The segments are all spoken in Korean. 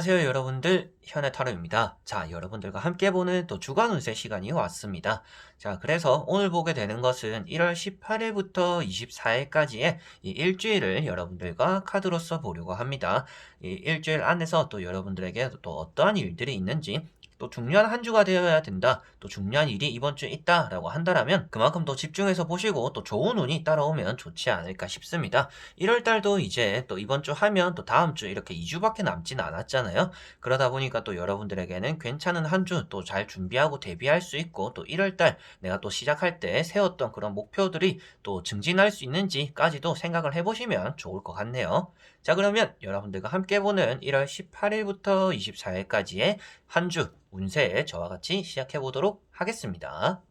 안녕하세요 여러분들, 현해타로입니다. 자, 여러분들과 함께 보는 또 주간 운세 시간이 왔습니다. 자, 그래서 오늘 보게 되는 것은 1월 18일부터 24일까지의 이 일주일을 여러분들과 카드로서 보려고 합니다. 이 일주일 안에서 또 여러분들에게 또 어떠한 일들이 있는지, 또 중요한 한 주가 되어야 된다, 또 중요한 일이 이번 주에 있다라고 한다면 그만큼 더 집중해서 보시고 또 좋은 운이 따라오면 좋지 않을까 싶습니다. 1월 달도 이제 또 이번 주 하면 또 다음 주 이렇게 2주밖에 남진 않았잖아요. 그러다 보니까 또 여러분들에게는 괜찮은 한 주 또 잘 준비하고 대비할 수 있고, 또 1월 달 내가 또 시작할 때 세웠던 그런 목표들이 또 증진할 수 있는지까지도 생각을 해보시면 좋을 것 같네요. 자, 그러면 여러분들과 함께 보는 1월 18일부터 24일까지의 한 주 운세 저와 같이 시작해 보도록 하겠습니다.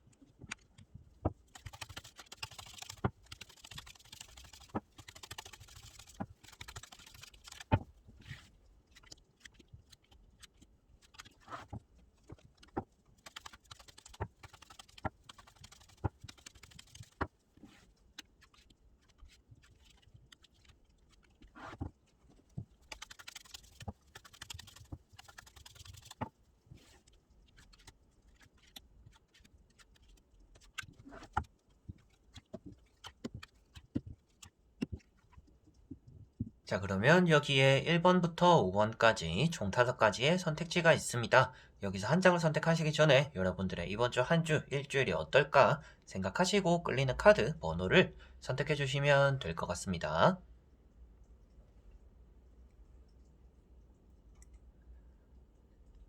자, 그러면 여기에 1번부터 5번까지 총 5가지의 선택지가 있습니다. 여기서 한 장을 선택하시기 전에 여러분들의 이번 주 한 주 일주일이 어떨까 생각하시고 끌리는 카드 번호를 선택해 주시면 될 것 같습니다.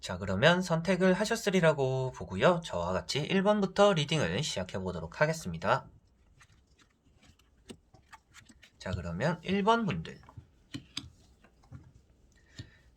자, 그러면 선택을 하셨으리라고 보고요. 저와 같이 1번부터 리딩을 시작해 보도록 하겠습니다. 자, 그러면 1번 분들.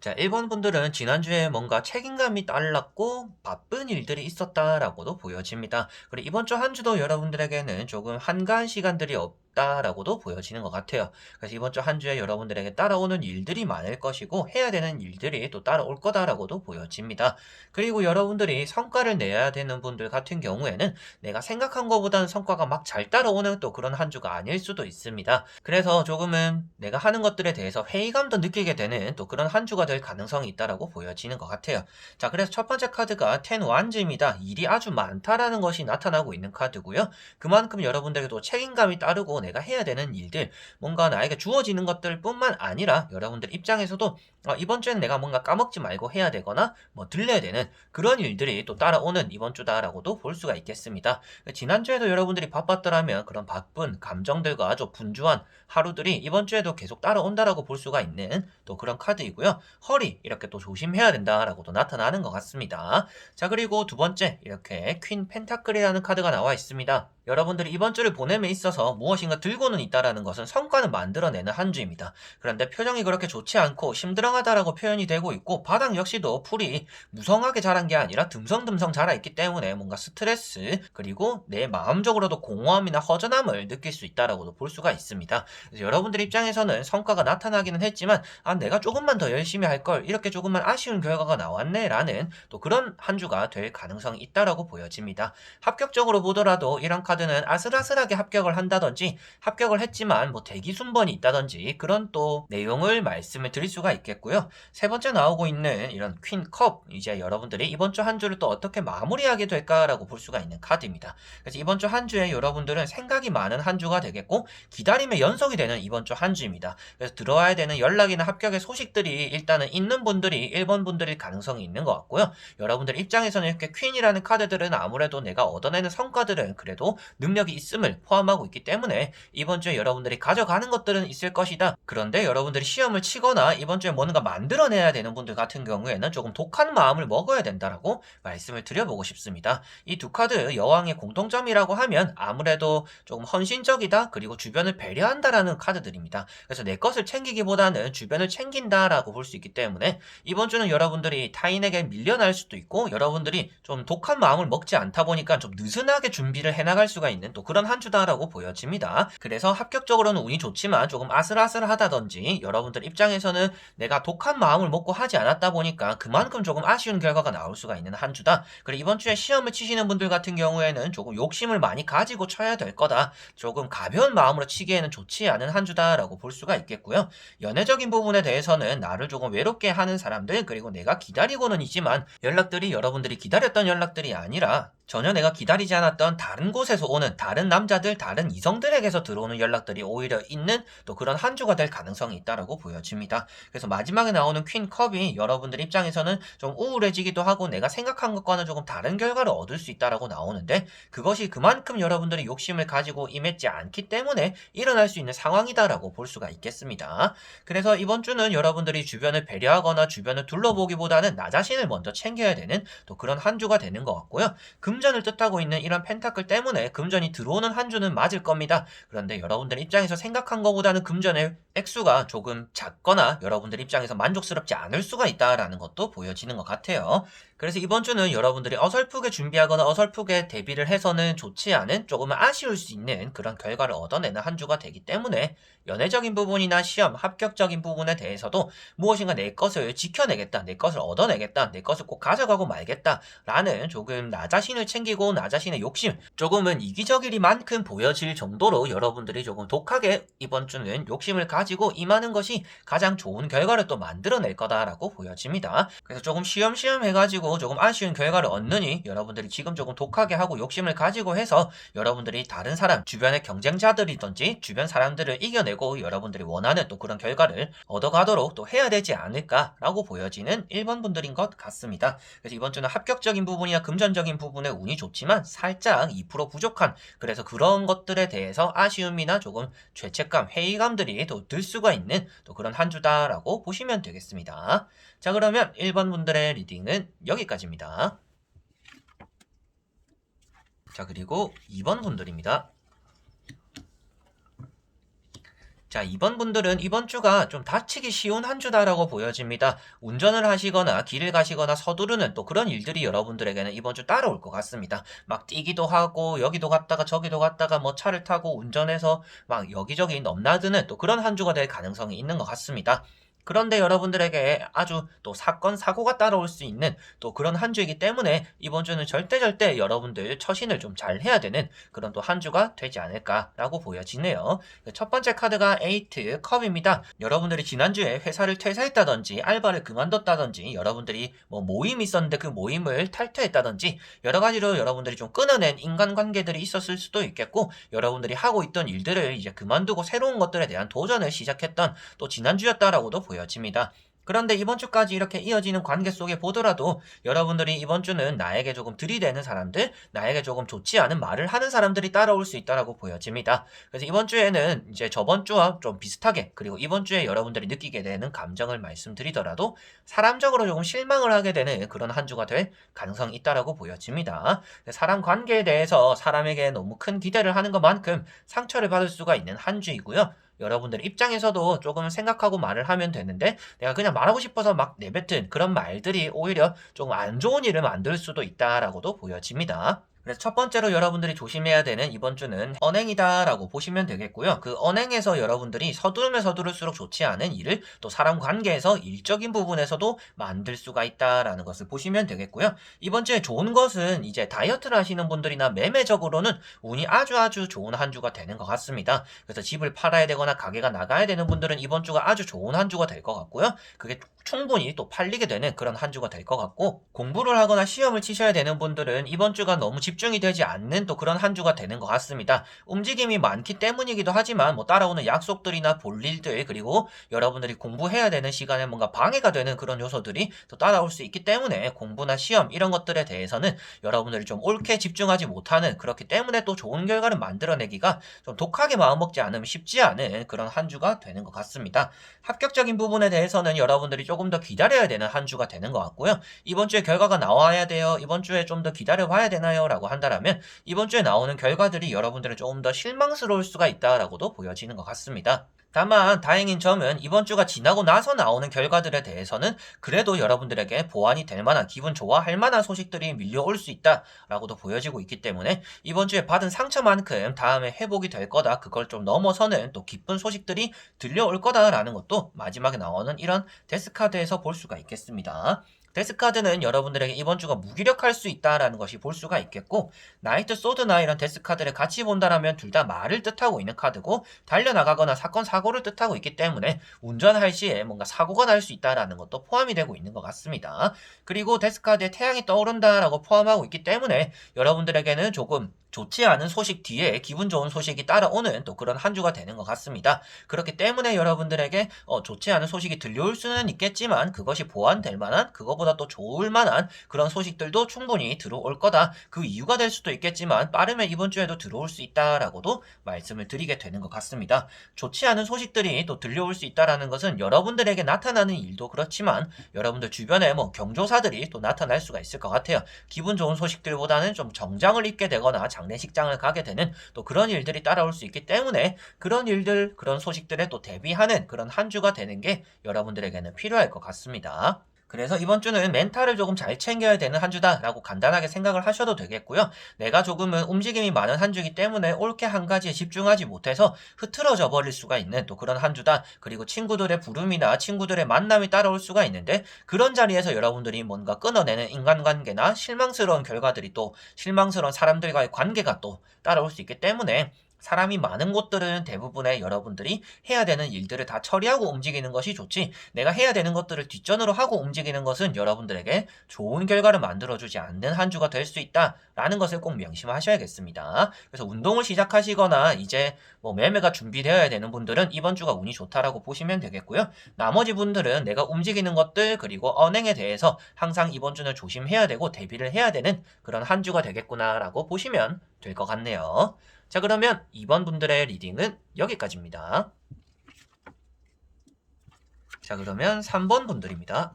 자, 1번 분들은 지난주에 뭔가 책임감이 딸랐고 바쁜 일들이 있었다라고도 보여집니다. 그리고 이번 주 한 주도 여러분들에게는 조금 한가한 시간들이 없다라고도 보여지는 것 같아요. 그래서 이번 주 한 주에 여러분들에게 따라오는 일들이 많을 것이고 해야 되는 일들이 또 따라올 거다라고도 보여집니다. 그리고 여러분들이 성과를 내야 되는 분들 같은 경우에는 내가 생각한 것보다는 성과가 막 잘 따라오는 또 그런 한 주가 아닐 수도 있습니다. 그래서 조금은 내가 하는 것들에 대해서 회의감도 느끼게 되는 또 그런 한 주가 될 가능성이 있다라고 보여지는 것 같아요. 자, 그래서 첫 번째 카드가 10 완즈입니다. 일이 아주 많다라는 것이 나타나고 있는 카드고요. 그만큼 여러분들에게도 책임감이 따르고 내가 해야 되는 일들, 뭔가 나에게 주어지는 것들 뿐만 아니라 여러분들 입장에서도 이번 주에는 내가 뭔가 까먹지 말고 해야 되거나 뭐 들려야 되는 그런 일들이 또 따라오는 이번 주다라고도 볼 수가 있겠습니다. 지난주에도 여러분들이 바빴더라면 그런 바쁜 감정들과 아주 분주한 하루들이 이번 주에도 계속 따라온다라고 볼 수가 있는 또 그런 카드이고요. 허리 이렇게 또 조심해야 된다라고도 나타나는 것 같습니다. 자, 그리고 두 번째 이렇게 퀸 펜타클이라는 카드가 나와 있습니다. 여러분들이 이번 주를 보냄에 있어서 무엇인가 들고는 있다라는 것은 성과는 만들어내는 한 주입니다. 그런데 표정이 그렇게 좋지 않고 심드렁하다라고 표현이 되고 있고, 바닥 역시도 풀이 무성하게 자란 게 아니라 듬성듬성 자라있기 때문에 뭔가 스트레스, 그리고 내 마음적으로도 공허함이나 허전함을 느낄 수 있다라고도 볼 수가 있습니다. 그래서 여러분들 입장에서는 성과가 나타나기는 했지만 내가 조금만 더 열심히 할 걸, 이렇게 조금만 아쉬운 결과가 나왔네 라는 또 그런 한 주가 될 가능성이 있다라고 보여집니다. 합격적으로 보더라도 이런 카드는 아슬아슬하게 합격을 한다든지, 합격을 했지만 뭐 대기 순번이 있다든지 그런 또 내용을 말씀을 드릴 수가 있겠고요. 세 번째 나오고 있는 이런 퀸 컵, 이제 여러분들이 이번 주 한 주를 또 어떻게 마무리하게 될까라고 볼 수가 있는 카드입니다. 그래서 이번 주 한 주에 여러분들은 생각이 많은 한 주가 되겠고, 기다림의 연속이 되는 이번 주 한 주입니다. 그래서 들어와야 되는 연락이나 합격의 소식들이 일단은 있는 분들이 1번 분들일 가능성이 있는 것 같고요. 여러분들 입장에서는 이렇게 퀸이라는 카드들은 아무래도 내가 얻어내는 성과들은 그래도 능력이 있음을 포함하고 있기 때문에 이번 주에 여러분들이 가져가는 것들은 있을 것이다. 그런데 여러분들이 시험을 치거나 이번 주에 뭔가 만들어내야 되는 분들 같은 경우에는 조금 독한 마음을 먹어야 된다라고 말씀을 드려보고 싶습니다. 이 두 카드 여왕의 공통점이라고 하면 아무래도 조금 헌신적이다, 그리고 주변을 배려한다라는 카드들입니다. 그래서 내 것을 챙기기보다는 주변을 챙긴다라고 볼 수 있기 때문에 이번 주는 여러분들이 타인에게 밀려날 수도 있고, 여러분들이 좀 독한 마음을 먹지 않다 보니까 좀 느슨하게 준비를 해나갈 수가 있는 또 그런 한 주다라고 보여집니다. 그래서 합격적으로는 운이 좋지만 조금 아슬아슬하다든지 여러분들 입장에서는 내가 독한 마음을 먹고 하지 않았다 보니까 그만큼 조금 아쉬운 결과가 나올 수가 있는 한 주다. 그리고 이번 주에 시험을 치시는 분들 같은 경우에는 조금 욕심을 많이 가지고 쳐야 될 거다. 조금 가벼운 마음으로 치기에는 좋지 않은 한 주다라고 볼 수가 있겠고요. 연애적인 부분에 대해서는 나를 조금 외롭게 하는 사람들, 그리고 내가 기다리고는 있지만 연락들이 여러분들이 기다렸던 연락들이 아니라 전혀 내가 기다리지 않았던 다른 곳에서 오는 다른 남자들, 다른 이성들에게서 들어오는 연락들이 오히려 있는 또 그런 한 주가 될 가능성이 있다라고 보여집니다. 그래서 마지막에 나오는 퀸 컵이 여러분들 입장에서는 좀 우울해지기도 하고 내가 생각한 것과는 조금 다른 결과를 얻을 수 있다라고 나오는데, 그것이 그만큼 여러분들이 욕심을 가지고 임했지 않기 때문에 일어날 수 있는 상황이다라고 볼 수가 있겠습니다. 그래서 이번 주는 여러분들이 주변을 배려하거나 주변을 둘러보기보다는 나 자신을 먼저 챙겨야 되는 또 그런 한 주가 되는 것 같고요. 금전을 뜻하고 있는 이런 펜타클 때문에 금전이 들어오는 한 주는 맞을 겁니다. 그런데 여러분들 입장에서 생각한 것보다는 금전의 액수가 조금 작거나 여러분들 입장에서 만족스럽지 않을 수가 있다라는 것도 보여지는 것 같아요. 그래서 이번 주는 여러분들이 어설프게 준비하거나 어설프게 대비를 해서는 좋지 않은, 조금은 아쉬울 수 있는 그런 결과를 얻어내는 한 주가 되기 때문에 연애적인 부분이나 시험, 합격적인 부분에 대해서도 무엇인가 내 것을 지켜내겠다, 내 것을 얻어내겠다, 내 것을 꼭 가져가고 말겠다 라는 조금 나 자신을 챙기고 나 자신의 욕심, 조금은 이기적이만큼 보여질 정도로 여러분들이 조금 독하게 이번 주는 욕심을 가지고 임하는 것이 가장 좋은 결과를 또 만들어낼 거다라고 보여집니다. 그래서 조금 쉬엄쉬엄 해가지고 조금 아쉬운 결과를 얻느니 여러분들이 지금 조금 독하게 하고 욕심을 가지고 해서 여러분들이 다른 사람, 주변의 경쟁자들이든지 주변 사람들을 이겨내고 여러분들이 원하는 또 그런 결과를 얻어가도록 또 해야 되지 않을까라고 보여지는 1번 분들인 것 같습니다. 그래서 이번 주는 합격적인 부분이나 금전적인 부분에 운이 좋지만 살짝 2% 부족한, 그래서 그런 것들에 대해서 아쉬움이나 조금 죄책감, 회의감들이 또 들 수가 있는 또 그런 한 주다라고 보시면 되겠습니다. 자, 그러면 1번 분들의 리딩은 여기까지입니다. 자, 그리고 2번 분들입니다. 자, 2번 분들은 이번 주가 좀 다치기 쉬운 한 주다라고 보여집니다. 운전을 하시거나 길을 가시거나 서두르는 또 그런 일들이 여러분들에게는 이번 주 따라올 것 같습니다. 막 뛰기도 하고 여기도 갔다가 저기도 갔다가 뭐 차를 타고 운전해서 막 여기저기 넘나드는 또 그런 한 주가 될 가능성이 있는 것 같습니다. 그런데 여러분들에게 아주 또 사건, 사고가 따라올 수 있는 또 그런 한 주이기 때문에 이번 주는 절대 여러분들 처신을 좀 잘 해야 되는 그런 또 한 주가 되지 않을까라고 보여지네요. 첫 번째 카드가 에이트 컵입니다. 여러분들이 지난주에 회사를 퇴사했다든지 알바를 그만뒀다든지 여러분들이 뭐 모임이 있었는데 그 모임을 탈퇴했다든지 여러 가지로 여러분들이 좀 끊어낸 인간관계들이 있었을 수도 있겠고, 여러분들이 하고 있던 일들을 이제 그만두고 새로운 것들에 대한 도전을 시작했던 또 지난주였다라고도 보여집니다. 그런데 이번 주까지 이렇게 이어지는 관계 속에 보더라도 여러분들이 이번 주는 나에게 조금 들이대는 사람들, 나에게 조금 좋지 않은 말을 하는 사람들이 따라올 수 있다라고 보여집니다. 그래서 이번 주에는 이제 저번 주와 좀 비슷하게, 그리고 이번 주에 여러분들이 느끼게 되는 감정을 말씀드리더라도 사람적으로 조금 실망을 하게 되는 그런 한 주가 될 가능성이 있다라고 보여집니다. 사람 관계에 대해서 사람에게 너무 큰 기대를 하는 것만큼 상처를 받을 수가 있는 한 주이고요. 여러분들 입장에서도 조금 생각하고 말을 하면 되는데 내가 그냥 말하고 싶어서 막 내뱉은 그런 말들이 오히려 조금 안 좋은 일을 만들 수도 있다라고도 보여집니다. 그래서 첫 번째로 여러분들이 조심해야 되는 이번 주는 언행이다라고 보시면 되겠고요. 그 언행에서 여러분들이 서두르면 서두를수록 좋지 않은 일을 또 사람 관계에서 일적인 부분에서도 만들 수가 있다라는 것을 보시면 되겠고요. 이번 주에 좋은 것은 이제 다이어트를 하시는 분들이나 매매적으로는 운이 아주 좋은 한 주가 되는 것 같습니다. 그래서 집을 팔아야 되거나 가게가 나가야 되는 분들은 이번 주가 아주 좋은 한 주가 될 것 같고요. 그게 충분히 또 팔리게 되는 그런 한 주가 될 것 같고, 공부를 하거나 시험을 치셔야 되는 분들은 이번 주가 너무 집중이 되지 않는 또 그런 한 주가 되는 것 같습니다. 움직임이 많기 때문이기도 하지만 뭐 따라오는 약속들이나 볼일들, 그리고 여러분들이 공부해야 되는 시간에 뭔가 방해가 되는 그런 요소들이 또 따라올 수 있기 때문에 공부나 시험 이런 것들에 대해서는 여러분들이 좀 옳게 집중하지 못하는, 그렇기 때문에 또 좋은 결과를 만들어내기가 좀 독하게 마음먹지 않으면 쉽지 않은 그런 한 주가 되는 것 같습니다. 합격적인 부분에 대해서는 여러분들이 조금 더 기다려야 되는 한 주가 되는 것 같고요. 이번 주에 결과가 나와야 돼요, 이번 주에 좀 더 기다려봐야 되나요? 라고 한다면 이번 주에 나오는 결과들이 여러분들은 조금 더 실망스러울 수가 있다라고도 보여지는 것 같습니다. 다만 다행인 점은 이번 주가 지나고 나서 나오는 결과들에 대해서는 그래도 여러분들에게 보완이 될 만한 기분 좋아할 만한 소식들이 밀려올 수 있다라고도 보여지고 있기 때문에 이번 주에 받은 상처만큼 다음에 회복이 될 거다. 그걸 좀 넘어서는 또 기쁜 소식들이 들려올 거다라는 것도 마지막에 나오는 이런 데스카드에서 볼 수가 있겠습니다. 데스카드는 여러분들에게 이번 주가 무기력할 수 있다라는 것이 볼 수가 있겠고, 나이트 소드나 이런 데스카드를 같이 본다라면 둘 다 말을 뜻하고 있는 카드고, 달려나가거나 사건 사고를 뜻하고 있기 때문에 운전할 시에 뭔가 사고가 날 수 있다라는 것도 포함이 되고 있는 것 같습니다. 그리고 데스카드에 태양이 떠오른다라고 포함하고 있기 때문에 여러분들에게는 조금 좋지 않은 소식 뒤에 기분 좋은 소식이 따라오는 또 그런 한 주가 되는 것 같습니다. 그렇기 때문에 여러분들에게 좋지 않은 소식이 들려올 수는 있겠지만 그것이 보완될 만한, 그거보다 또 좋을 만한 그런 소식들도 충분히 들어올 거다. 그 이유가 될 수도 있겠지만 빠르면 이번 주에도 들어올 수 있다라고도 말씀을 드리게 되는 것 같습니다. 좋지 않은 소식들이 또 들려올 수 있다라는 것은 여러분들에게 나타나는 일도 그렇지만 여러분들 주변에 뭐 경조사들이 또 나타날 수가 있을 것 같아요. 기분 좋은 소식들보다는 좀 정장을 입게 되거나 장례식장을 가게 되는 또 그런 일들이 따라올 수 있기 때문에 그런 일들, 그런 소식들에 또 대비하는 그런 한 주가 되는 게 여러분들에게는 필요할 것 같습니다. 그래서 이번 주는 멘탈을 조금 잘 챙겨야 되는 한 주다라고 간단하게 생각을 하셔도 되겠고요. 내가 조금은 움직임이 많은 한 주이기 때문에 옳게 한 가지에 집중하지 못해서 흐트러져 버릴 수가 있는 또 그런 한 주다. 그리고 친구들의 부름이나 친구들의 만남이 따라올 수가 있는데 그런 자리에서 여러분들이 뭔가 끊어내는 인간관계나 실망스러운 결과들이 또 실망스러운 사람들과의 관계가 또 따라올 수 있기 때문에 사람이 많은 곳들은 대부분의 여러분들이 해야 되는 일들을 다 처리하고 움직이는 것이 좋지, 내가 해야 되는 것들을 뒷전으로 하고 움직이는 것은 여러분들에게 좋은 결과를 만들어주지 않는 한 주가 될 수 있다라는 것을 꼭 명심하셔야겠습니다. 그래서 운동을 시작하시거나 이제 뭐 매매가 준비되어야 되는 분들은 이번 주가 운이 좋다라고 보시면 되겠고요. 나머지 분들은 내가 움직이는 것들 그리고 언행에 대해서 항상 이번 주는 조심해야 되고 대비를 해야 되는 그런 한 주가 되겠구나라고 보시면 될 것 같네요. 자, 그러면 이번 분들의 리딩은 여기까지입니다. 자, 그러면 3번 분들입니다.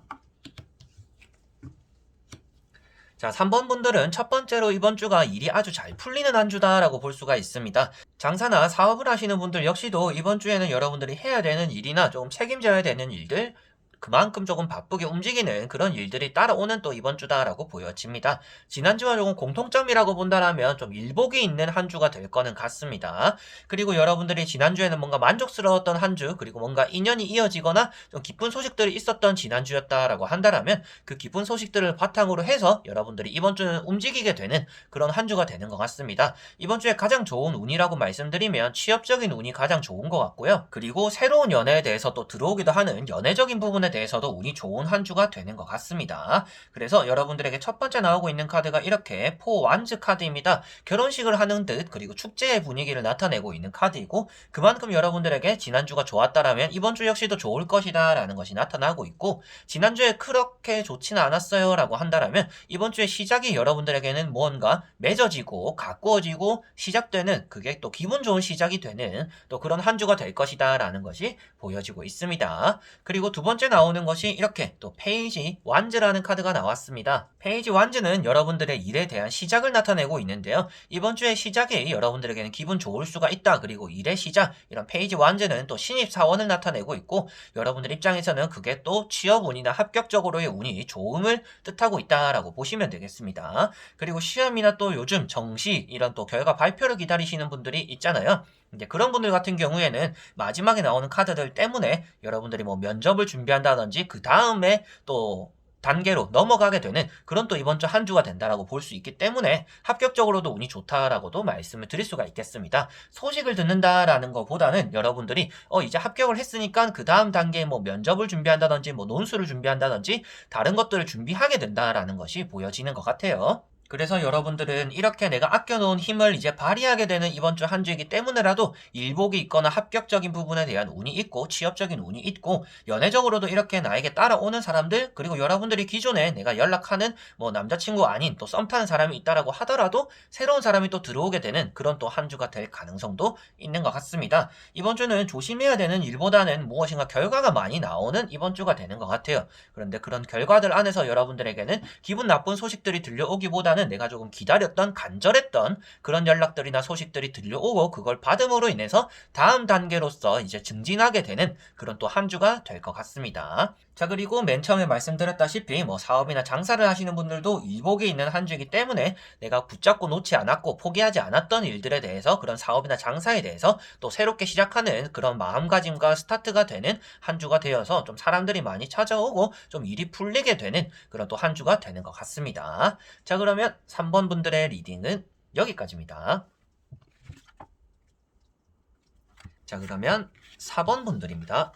자, 3번 분들은 첫 번째로 이번 주가 일이 아주 잘 풀리는 한 주다라고 볼 수가 있습니다. 장사나 사업을 하시는 분들 역시도 이번 주에는 여러분들이 해야 되는 일이나 조금 책임져야 되는 일들, 그만큼 조금 바쁘게 움직이는 그런 일들이 따라오는 또 이번 주다라고 보여집니다. 지난주와 조금 공통점이라고 본다라면 좀 일복이 있는 한 주가 될 거는 같습니다. 그리고 여러분들이 지난주에는 뭔가 만족스러웠던 한 주, 그리고 뭔가 인연이 이어지거나 좀 기쁜 소식들이 있었던 지난주였다라고 한다라면 그 기쁜 소식들을 바탕으로 해서 여러분들이 이번 주는 움직이게 되는 그런 한 주가 되는 것 같습니다. 이번 주에 가장 좋은 운이라고 말씀드리면 취업적인 운이 가장 좋은 것 같고요. 그리고 새로운 연애에 대해서 또 들어오기도 하는 연애적인 부분에 대해서도 운이 좋은 한 주가 되는 것 같습니다. 그래서 여러분들에게 첫 번째 나오고 있는 카드가 이렇게 포 완즈 카드입니다. 결혼식을 하는 듯 그리고 축제의 분위기를 나타내고 있는 카드이고 그만큼 여러분들에게 지난주가 좋았다라면 이번 주 역시도 좋을 것이다 라는 것이 나타나고 있고 지난주에 그렇게 좋지는 않았어요 라고 한다라면 이번 주의 시작이 여러분들에게는 뭔가 맺어지고 가꾸어지고 시작되는 그게 또 기분 좋은 시작이 되는 또 그런 한 주가 될 것이다 라는 것이 보여지고 있습니다. 그리고 두 번째 나오는 것이 이렇게 또 페이지 완즈라는 카드가 나왔습니다. 페이지 완즈는 여러분들의 일에 대한 시작을 나타내고 있는데요. 이번 주의 시작이 여러분들에게는 기분 좋을 수가 있다. 그리고 일의 시작, 이런 페이지 완즈는 또 신입사원을 나타내고 있고 여러분들 입장에서는 그게 또 취업운이나 합격적으로의 운이 좋음을 뜻하고 있다라고 보시면 되겠습니다. 그리고 시험이나 또 요즘 정시 이런 또 결과 발표를 기다리시는 분들이 있잖아요. 이제 그런 분들 같은 경우에는 마지막에 나오는 카드들 때문에 여러분들이 뭐 면접을 준비한다든지 그 다음에 또 단계로 넘어가게 되는 그런 또 이번 주 한 주가 된다라고 볼 수 있기 때문에 합격적으로도 운이 좋다라고도 말씀을 드릴 수가 있겠습니다. 소식을 듣는다라는 것보다는 여러분들이 이제 합격을 했으니까 그 다음 단계에 뭐 면접을 준비한다든지 뭐 논술을 준비한다든지 다른 것들을 준비하게 된다라는 것이 보여지는 것 같아요. 그래서 여러분들은 이렇게 내가 아껴놓은 힘을 이제 발휘하게 되는 이번 주 한 주이기 때문에라도 일복이 있거나 합격적인 부분에 대한 운이 있고 취업적인 운이 있고 연애적으로도 이렇게 나에게 따라오는 사람들 그리고 여러분들이 기존에 내가 연락하는 뭐 남자친구 아닌 또 썸 타는 사람이 있다라고 하더라도 새로운 사람이 또 들어오게 되는 그런 또 한 주가 될 가능성도 있는 것 같습니다. 이번 주는 조심해야 되는 일보다는 무엇인가 결과가 많이 나오는 이번 주가 되는 것 같아요. 그런데 그런 결과들 안에서 여러분들에게는 기분 나쁜 소식들이 들려오기보다는 연락보다는 내가 조금 기다렸던 간절했던 그런 연락들이나 소식들이 들려오고 그걸 받음으로 인해서 다음 단계로서 이제 증진하게 되는 그런 또 한 주가 될 것 같습니다. 자, 그리고 맨 처음에 말씀드렸다시피 뭐 사업이나 장사를 하시는 분들도 일복에 있는 한 주이기 때문에 내가 붙잡고 놓지 않았고 포기하지 않았던 일들에 대해서 그런 사업이나 장사에 대해서 또 새롭게 시작하는 그런 마음가짐과 스타트가 되는 한 주가 되어서 좀 사람들이 많이 찾아오고 좀 일이 풀리게 되는 그런 또 한 주가 되는 것 같습니다. 자, 그러면 3번 분들의 리딩은 여기까지입니다. 자, 그러면 4번 분들입니다.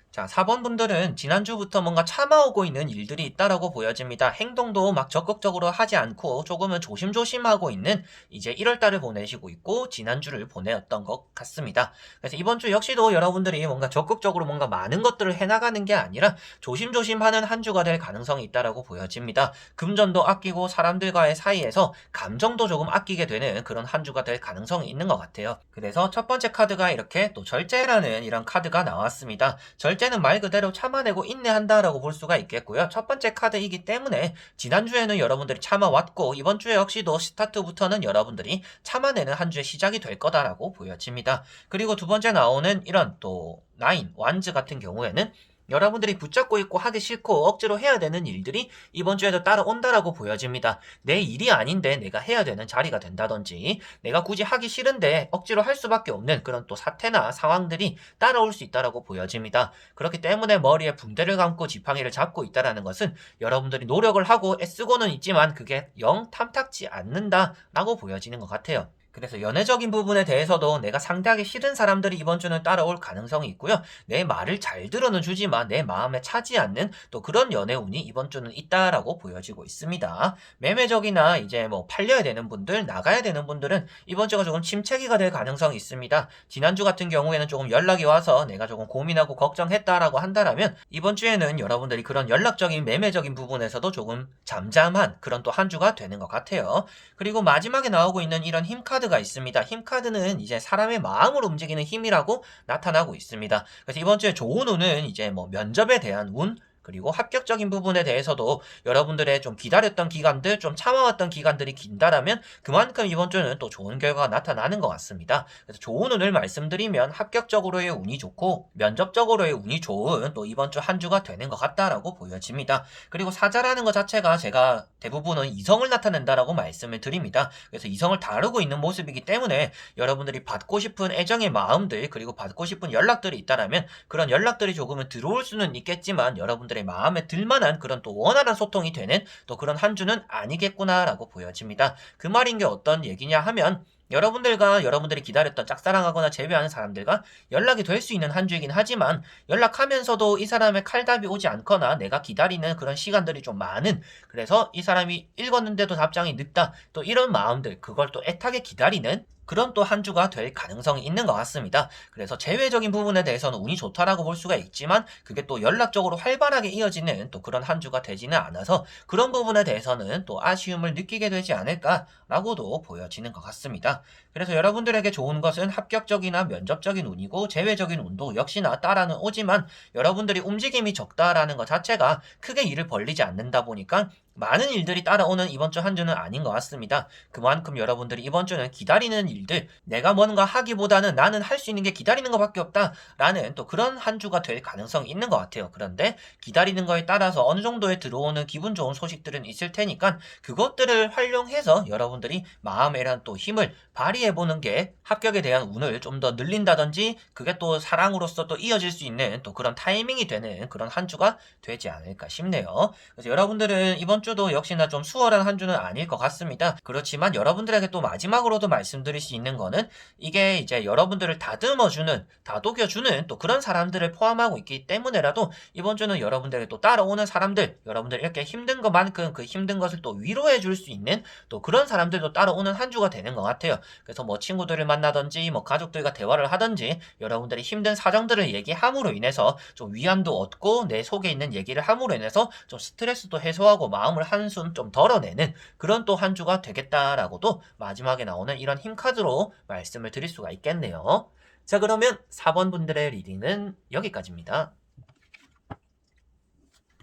자, 4번 분들은 지난주부터 뭔가 참아오고 있는 일들이 있다라고 보여집니다. 행동도 막 적극적으로 하지 않고 조금은 조심조심하고 있는 이제 1월달을 보내시고 있고 지난주를 보내었던 것 같습니다. 그래서 이번 주 역시도 여러분들이 뭔가 적극적으로 뭔가 많은 것들을 해나가는 게 아니라 조심조심하는 한 주가 될 가능성이 있다라고 보여집니다. 금전도 아끼고 사람들과의 사이에서 감정도 조금 아끼게 되는 그런 한 주가 될 가능성이 있는 것 같아요. 그래서 첫 번째 카드가 이렇게 또 절제라는 이런 카드가 나왔습니다. 절제는 말 그대로 참아내고 인내한다라고 볼 수가 있겠고요. 첫 번째 카드이기 때문에 지난주에는 여러분들이 참아왔고 이번 주에 역시도 스타트부터는 여러분들이 참아내는 한 주의 시작이 될 거다라고 보여집니다. 그리고 두 번째 나오는 이런 또 나인, 완즈 같은 경우에는 여러분들이 붙잡고 있고 하기 싫고 억지로 해야 되는 일들이 이번 주에도 따라온다라고 보여집니다. 내 일이 아닌데 내가 해야 되는 자리가 된다든지 내가 굳이 하기 싫은데 억지로 할 수밖에 없는 그런 또 사태나 상황들이 따라올 수 있다라고 보여집니다. 그렇기 때문에 머리에 붕대를 감고 지팡이를 잡고 있다라는 것은 여러분들이 노력을 하고 애쓰고는 있지만 그게 영 탐탁지 않는다라고 보여지는 것 같아요. 그래서 연애적인 부분에 대해서도 내가 상대하기 싫은 사람들이 이번 주는 따라올 가능성이 있고요. 내 말을 잘 들어는 주지만 내 마음에 차지 않는 또 그런 연애운이 이번 주는 있다라고 보여지고 있습니다. 매매적이나 이제 뭐 팔려야 되는 분들, 나가야 되는 분들은 이번 주가 조금 침체기가 될 가능성이 있습니다. 지난주 같은 경우에는 조금 연락이 와서 내가 조금 고민하고 걱정했다라고 한다라면 이번 주에는 여러분들이 그런 연락적인 매매적인 부분에서도 조금 잠잠한 그런 또 한 주가 되는 것 같아요. 그리고 마지막에 나오고 있는 이런 힘카드가 있습니다. 힘카드는 이제 사람의 마음을 움직이는 힘이라고 나타나고 있습니다. 그래서 이번 주에 좋은 운은 이제 뭐 면접에 대한 운, 그리고 합격적인 부분에 대해서도 여러분들의 좀 기다렸던 기간들, 좀 참아왔던 기간들이 긴다라면 그만큼 이번 주는 또 좋은 결과가 나타나는 것 같습니다. 그래서 좋은 운을 말씀드리면 합격적으로의 운이 좋고 면접적으로의 운이 좋은 또 이번 주 한 주가 되는 것 같다라고 보여집니다. 그리고 사자라는 것 자체가 제가 대부분은 이성을 나타낸다라고 말씀을 드립니다. 그래서 이성을 다루고 있는 모습이기 때문에 여러분들이 받고 싶은 애정의 마음들 그리고 받고 싶은 연락들이 있다라면 그런 연락들이 조금은 들어올 수는 있겠지만 여러분들의 마음에 들만한 그런 또 원활한 소통이 되는 또 그런 한 주는 아니겠구나라고 보여집니다. 그 말인 게 어떤 얘기냐 하면 여러분들과 여러분들이 기다렸던 짝사랑하거나 재회하는 사람들과 연락이 될 수 있는 한 주이긴 하지만 연락하면서도 이 사람의 칼답이 오지 않거나 내가 기다리는 그런 시간들이 좀 많은 그래서 이 사람이 읽었는데도 답장이 늦다 또 이런 마음들 그걸 또 애타게 기다리는 그런 또 한 주가 될 가능성이 있는 것 같습니다. 그래서 재외적인 부분에 대해서는 운이 좋다라고 볼 수가 있지만 그게 또 연락적으로 활발하게 이어지는 또 그런 한 주가 되지는 않아서 그런 부분에 대해서는 또 아쉬움을 느끼게 되지 않을까라고도 보여지는 것 같습니다. 그래서 여러분들에게 좋은 것은 합격적이나 면접적인 운이고 재외적인 운도 역시나 따라는 오지만 여러분들이 움직임이 적다라는 것 자체가 크게 일을 벌리지 않는다 보니까 많은 일들이 따라오는 이번 주 한 주는 아닌 것 같습니다. 그만큼 여러분들이 이번 주는 기다리는 일들, 내가 뭔가 하기보다는 나는 할 수 있는 게 기다리는 것밖에 없다라는 또 그런 한 주가 될 가능성이 있는 것 같아요. 그런데 기다리는 거에 따라서 어느 정도에 들어오는 기분 좋은 소식들은 있을 테니까 그것들을 활용해서 여러분들이 마음에 대한 또 힘을 발휘해보는 게 합격에 대한 운을 좀 더 늘린다든지 그게 또 사랑으로서 또 이어질 수 있는 또 그런 타이밍이 되는 그런 한 주가 되지 않을까 싶네요. 그래서 여러분들은 이번 주도 역시나 좀 수월한 한 주는 아닐 것 같습니다. 그렇지만 여러분들에게 또 마지막으로도 말씀드릴 수 있는 거는 이게 이제 여러분들을 다듬어주는, 다독여주는 또 그런 사람들을 포함하고 있기 때문에라도 이번 주는 여러분들에게 또 따라오는 사람들, 여러분들 이렇게 힘든 것만큼 그 힘든 것을 또 위로해 줄 수 있는 또 그런 사람들도 따라오는 한 주가 되는 것 같아요. 그래서 뭐 친구들을 만나든지 뭐 가족들과 대화를 하든지 여러분들이 힘든 사정들을 얘기함으로 인해서 좀 위안도 얻고 내 속에 있는 얘기를 함으로 인해서 좀 스트레스도 해소하고 마음을 한숨 좀 덜어내는 그런 또 한 주가 되겠다라고도 마지막에 나오는 이런 힘카드로 말씀을 드릴 수가 있겠네요. 자, 그러면 4번 분들의 리딩은 여기까지입니다.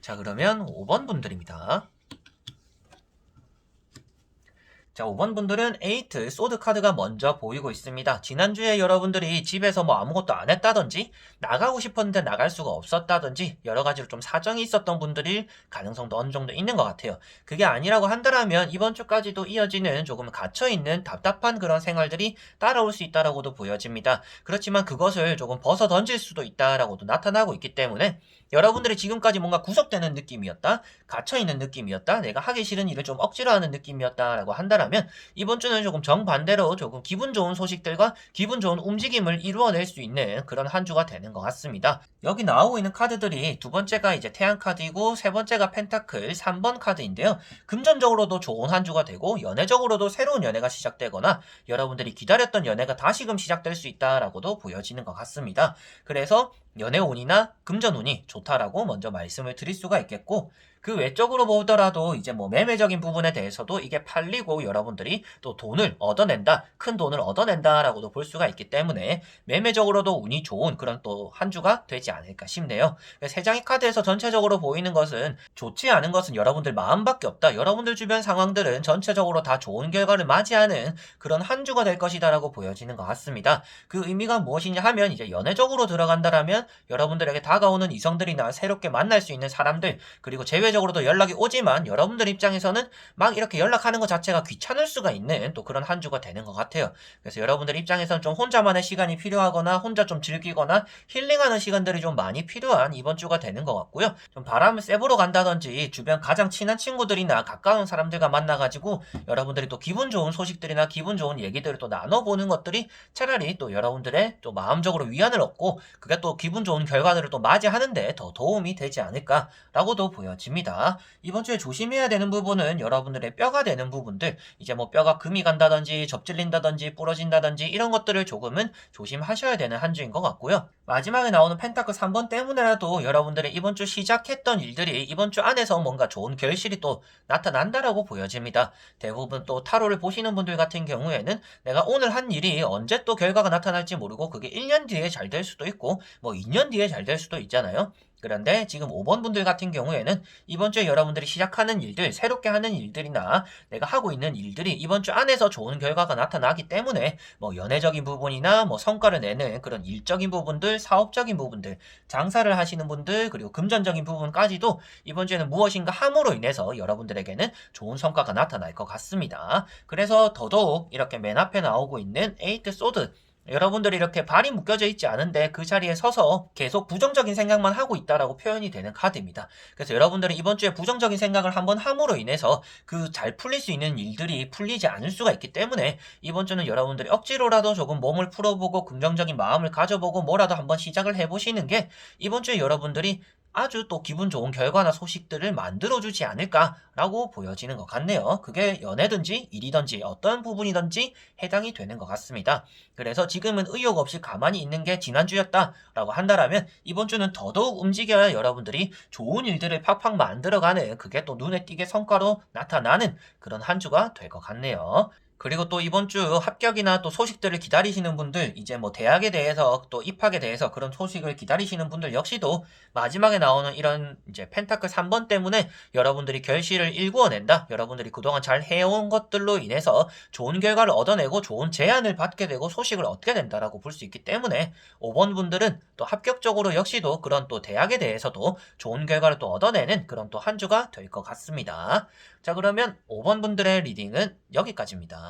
자, 그러면 5번 분들입니다. 자, 5번 분들은 8 소드 카드가 먼저 보이고 있습니다. 지난주에 여러분들이 집에서 뭐 아무것도 안 했다든지 나가고 싶었는데 나갈 수가 없었다든지 여러 가지로 좀 사정이 있었던 분들일 가능성도 어느 정도 있는 것 같아요. 그게 아니라고 한다면 이번 주까지도 이어지는 조금 갇혀있는 답답한 그런 생활들이 따라올 수 있다라고도 보여집니다. 그렇지만 그것을 조금 벗어 던질 수도 있다라고도 나타나고 있기 때문에 여러분들이 지금까지 뭔가 구속되는 느낌이었다, 갇혀있는 느낌이었다, 내가 하기 싫은 일을 좀 억지로 하는 느낌이었다라고 한다면 이번 주는 조금 정반대로 조금 기분 좋은 소식들과 기분 좋은 움직임을 이루어낼 수 있는 그런 한 주가 되는 것 같습니다. 여기 나오고 있는 카드들이 두 번째가 이제 태양 카드이고 세 번째가 펜타클 3번 카드인데요. 금전적으로도 좋은 한 주가 되고 연애적으로도 새로운 연애가 시작되거나 여러분들이 기다렸던 연애가 다시금 시작될 수 있다라고도 보여지는 것 같습니다. 그래서 연애운이나 금전운이 좋다라고 먼저 말씀을 드릴 수가 있겠고, 그 외적으로 보더라도 이제 뭐 매매적인 부분에 대해서도 이게 팔리고 여러분들이 또 돈을 얻어낸다, 큰 돈을 얻어낸다라고도 볼 수가 있기 때문에 매매적으로도 운이 좋은 그런 또 한 주가 되지 않을까 싶네요. 세 장의 카드에서 전체적으로 보이는 것은 좋지 않은 것은 여러분들 마음밖에 없다. 여러분들 주변 상황들은 전체적으로 다 좋은 결과를 맞이하는 그런 한 주가 될 것이다라고 보여지는 것 같습니다. 그 의미가 무엇이냐 하면 이제 연애적으로 들어간다라면 여러분들에게 다가오는 이성들이나 새롭게 만날 수 있는 사람들, 그리고 제외적으로도 연락이 오지만 여러분들 입장에서는 막 이렇게 연락하는 것 자체가 귀찮을 수가 있는 또 그런 한 주가 되는 것 같아요. 그래서 여러분들 입장에서는 좀 혼자만의 시간이 필요하거나 혼자 좀 즐기거나 힐링하는 시간들이 좀 많이 필요한 이번 주가 되는 것 같고요. 좀 바람을 쐬보러 간다든지 주변 가장 친한 친구들이나 가까운 사람들과 만나가지고 여러분들이 또 기분 좋은 소식들이나 기분 좋은 얘기들을 또 나눠보는 것들이 차라리 또 여러분들의 또 마음적으로 위안을 얻고 그게 또 기분 좋은 결과들을 또 맞이하는데 더 도움이 되지 않을까라고도 보여집니다. 이번 주에 조심해야 되는 부분은 여러분들의 뼈가 되는 부분들, 이제 뭐 뼈가 금이 간다든지 접질린다든지 부러진다든지 이런 것들을 조금은 조심하셔야 되는 한 주인 것 같고요. 마지막에 나오는 펜타클 3번 때문에라도 여러분들의 이번 주 시작했던 일들이 이번 주 안에서 뭔가 좋은 결실이 또 나타난다라고 보여집니다. 대부분 또 타로를 보시는 분들 같은 경우에는 내가 오늘 한 일이 언제 또 결과가 나타날지 모르고 그게 1년 뒤에 잘 될 수도 있고 뭐 2년 뒤에 잘 될 수도 있잖아요. 그런데 지금 5번 분들 같은 경우에는 이번 주에 여러분들이 시작하는 일들, 새롭게 하는 일들이나 내가 하고 있는 일들이 이번 주 안에서 좋은 결과가 나타나기 때문에 뭐 연애적인 부분이나 뭐 성과를 내는 그런 일적인 부분들, 사업적인 부분들, 장사를 하시는 분들, 그리고 금전적인 부분까지도 이번 주에는 무엇인가 함으로 인해서 여러분들에게는 좋은 성과가 나타날 것 같습니다. 그래서 더더욱 이렇게 맨 앞에 나오고 있는 8 소드, 여러분들이 이렇게 발이 묶여져 있지 않은데 그 자리에 서서 계속 부정적인 생각만 하고 있다라고 표현이 되는 카드입니다. 그래서 여러분들이 이번 주에 부정적인 생각을 한번 함으로 인해서 그 잘 풀릴 수 있는 일들이 풀리지 않을 수가 있기 때문에 이번 주는 여러분들이 억지로라도 조금 몸을 풀어보고 긍정적인 마음을 가져보고 뭐라도 한번 시작을 해보시는 게 이번 주에 여러분들이 아주 또 기분 좋은 결과나 소식들을 만들어주지 않을까라고 보여지는 것 같네요. 그게 연애든지 일이든지 어떤 부분이든지 해당이 되는 것 같습니다. 그래서 지금은 의욕 없이 가만히 있는 게 지난주였다라고 한다면 이번 주는 더더욱 움직여야 여러분들이 좋은 일들을 팍팍 만들어가는, 그게 또 눈에 띄게 성과로 나타나는 그런 한 주가 될 것 같네요. 그리고 또 이번 주 합격이나 또 소식들을 기다리시는 분들, 이제 뭐 대학에 대해서 또 입학에 대해서 그런 소식을 기다리시는 분들 역시도 마지막에 나오는 이런 이제 펜타클 3번 때문에 여러분들이 결실을 일구어낸다, 여러분들이 그동안 잘 해온 것들로 인해서 좋은 결과를 얻어내고 좋은 제안을 받게 되고 소식을 얻게 된다라고 볼 수 있기 때문에 5번 분들은 또 합격적으로 역시도 그런 또 대학에 대해서도 좋은 결과를 또 얻어내는 그런 또 한 주가 될 것 같습니다. 자, 그러면 5번 분들의 리딩은 여기까지입니다.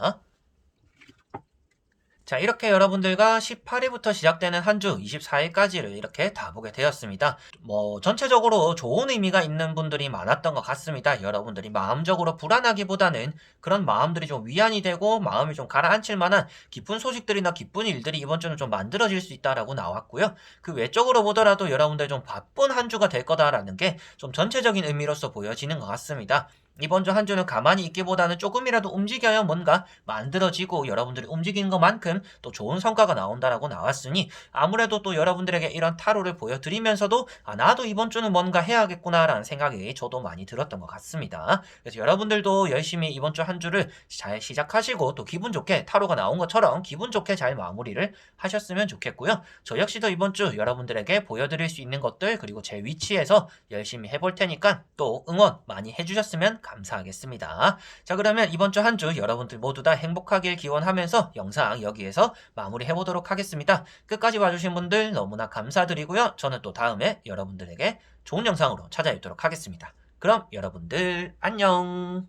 자, 이렇게 여러분들과 18일부터 시작되는 한 주 24일까지를 이렇게 다 보게 되었습니다. 뭐 전체적으로 좋은 의미가 있는 분들이 많았던 것 같습니다. 여러분들이 마음적으로 불안하기보다는 그런 마음들이 좀 위안이 되고 마음이 좀 가라앉힐 만한 기쁜 소식들이나 기쁜 일들이 이번 주는 좀 만들어질 수 있다라고 나왔고요. 그 외적으로 보더라도 여러분들 좀 바쁜 한 주가 될 거다라는 게 좀 전체적인 의미로서 보여지는 것 같습니다. 이번 주 한 주는 가만히 있기보다는 조금이라도 움직여야 뭔가 만들어지고 여러분들이 움직이는 것만큼 또 좋은 성과가 나온다라고 나왔으니 아무래도 또 여러분들에게 이런 타로를 보여드리면서도 나도 이번 주는 뭔가 해야겠구나라는 생각이 저도 많이 들었던 것 같습니다. 그래서 여러분들도 열심히 이번 주 한 주를 잘 시작하시고 또 기분 좋게 타로가 나온 것처럼 기분 좋게 잘 마무리를 하셨으면 좋겠고요. 저 역시도 이번 주 여러분들에게 보여드릴 수 있는 것들, 그리고 제 위치에서 열심히 해볼 테니까 또 응원 많이 해주셨으면 감사하겠습니다. 자, 그러면 이번 주 한 주 여러분들 모두 다 행복하길 기원하면서 영상 여기에서 마무리해 보도록 하겠습니다. 끝까지 봐주신 분들 너무나 감사드리고요. 저는 또 다음에 여러분들에게 좋은 영상으로 찾아뵙도록 하겠습니다. 그럼 여러분들 안녕.